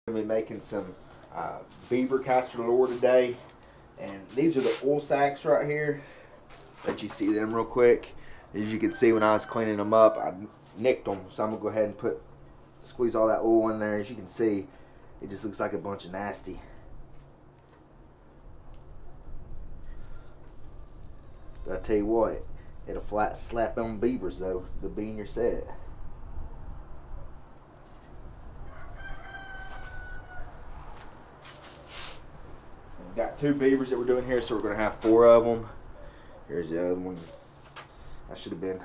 We're going to be making some Beaver Castor lure today. And these are the oil sacks right here. Let you see them real quick. As you can see, when I was cleaning them up, I nicked them. So I'm going to go ahead and squeeze all that oil in there. As you can see, it just looks like a bunch of nasty. But I tell you what, it'll flat slap on beavers though. They'll be in your set. We've got 2 beavers that we're doing here, so we're going to have 4 of them. Here's the other one. I should have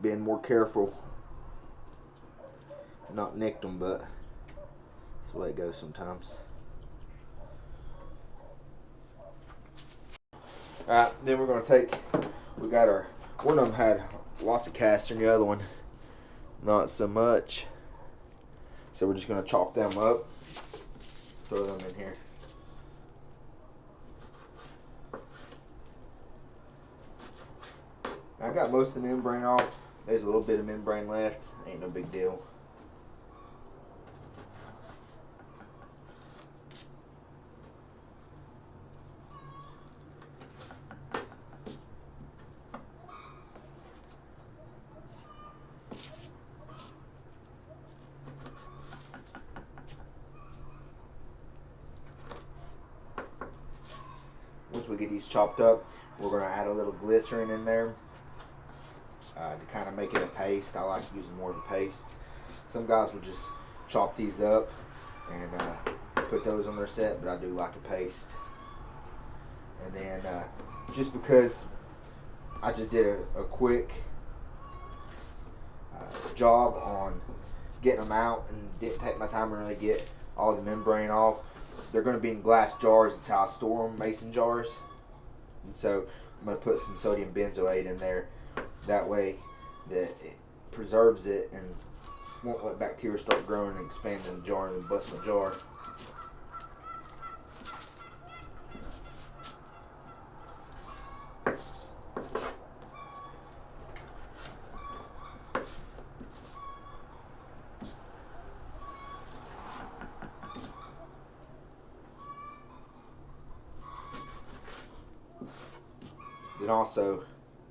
been more careful. Not nicked them, but that's the way it goes sometimes. Alright, then we're going to we got one of them had lots of castor and the other one not so much. So we're just going to chop them up, throw them in here. I got most of the membrane off. There's a little bit of membrane left. Ain't no big deal. Once we get these chopped up, we're going to add a little glycerin in there. To kind of make it a paste. I like using more of a paste. Some guys will just chop these up and put those on their set, but I do like a paste. And then just because I just did a quick job on getting them out and didn't take my time to really get all the membrane off, they're going to be in glass jars. That's how I store them, mason jars. And so I'm going to put some sodium benzoate in there. That way that it preserves it and won't let bacteria start growing and expanding in the jar and bust my jar. Then also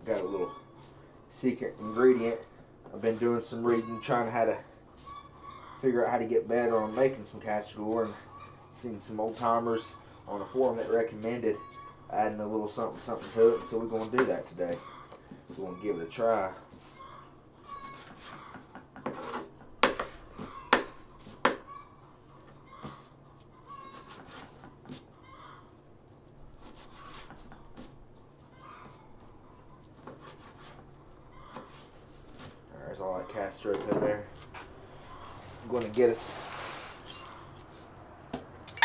got a little secret ingredient. I've been doing some reading, trying to figure out how to get better on making some castor lure, and seen some old timers on a forum that recommended adding a little something to it. So we're going to do that today. We're going to give it a try. There's all that castor up in there. I'm going to get us.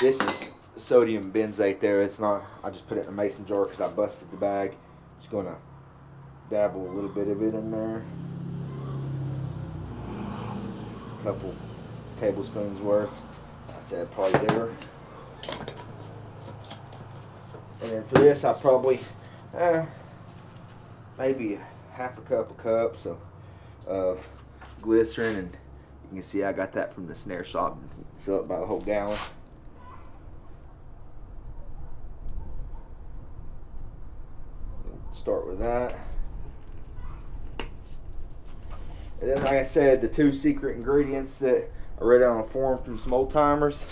This is sodium benzoate there. It's not, I just put it in a mason jar because I busted the bag. Just going to dabble a little bit of it in there. A couple tablespoons worth. I said probably bigger. And then for this, I probably maybe half a cups of glycerin, and you can see I got that from the snare shop. Sell it by the whole gallon. Start with that. And then, like I said, the 2 secret ingredients that I read on a forum from some old timers.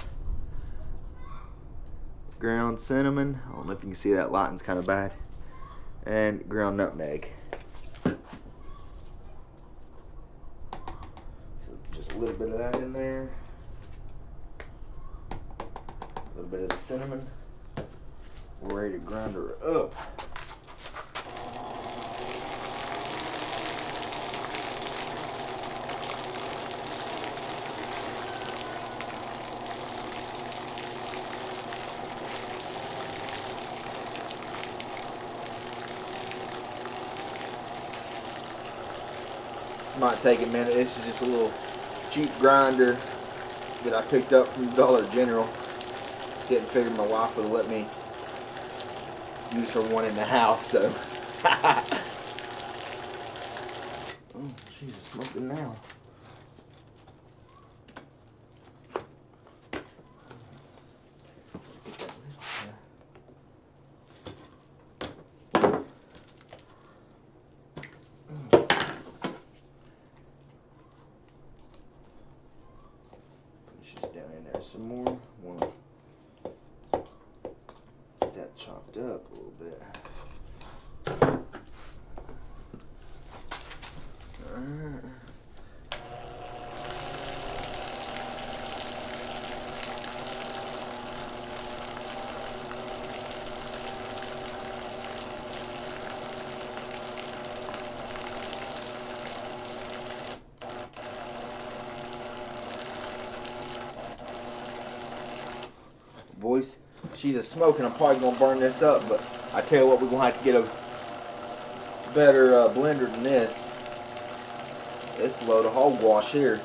Ground cinnamon. I don't know if you can see that lighting's kind of bad. And ground nutmeg. Just a little bit of that in there. A little bit of the cinnamon. We're ready to grind her up. Might take a minute. This is just a little cheap grinder that I picked up from Dollar General. Didn't figure my wife would let me use her one in the house, so. Oh, she's smoking now. that down in there some more. Want to get that chopped up a little bit. Alright. Boys, she's a smoking. I'm probably gonna burn this up, but I tell you what, we're gonna have to get a better blender than this. This load of hogwash here.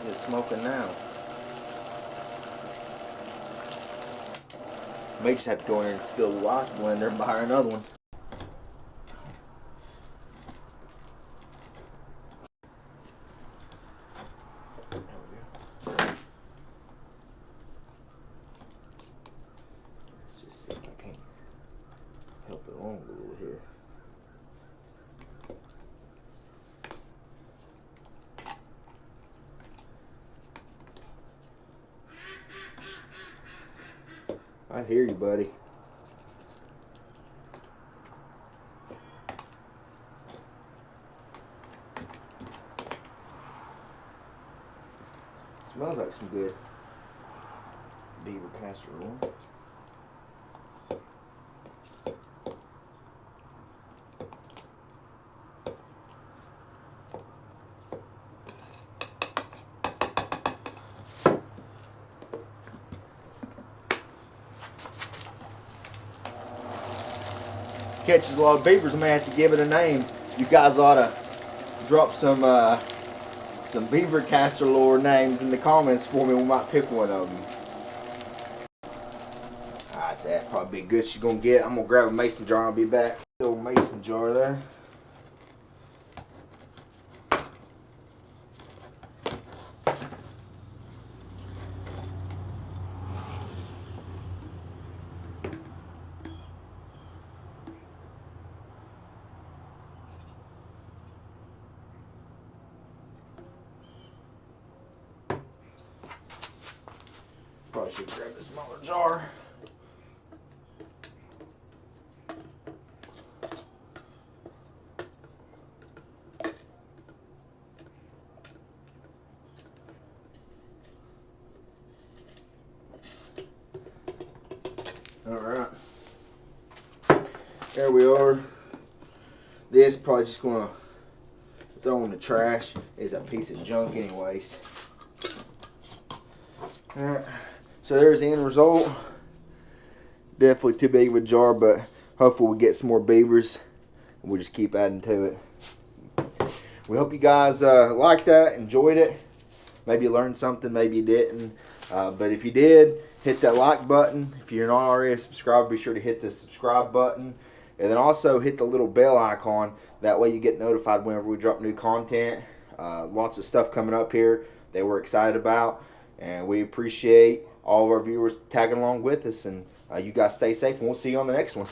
She's smoking now. May just have to go in there and steal the wife's blender and buy her another one. Help it along a little here. I hear you, buddy. Smells like some good Beaver castor oil. Catches a lot of beavers. I may have to give it a name. You guys ought to drop some beaver castor lure names in the comments for me. We might pick one of them. I said that'd probably be good. She's gonna get. I'm gonna grab a mason jar. I'll be back. Little mason jar there. Probably should grab a smaller jar. Alright. There we are. This probably just gonna throw in the trash. It's a piece of junk anyways. Alright. So there's the end result. Definitely too big of a jar, but hopefully we'll get some more beavers. And we'll just keep adding to it. We hope you guys liked that, enjoyed it. Maybe you learned something, maybe you didn't. But if you did, hit that like button. If you're not already a subscriber, be sure to hit the subscribe button. And then also hit the little bell icon. That way you get notified whenever we drop new content. Lots of stuff coming up here that we're excited about. And we appreciate all of our viewers tagging along with us, and you guys stay safe, and we'll see you on the next one.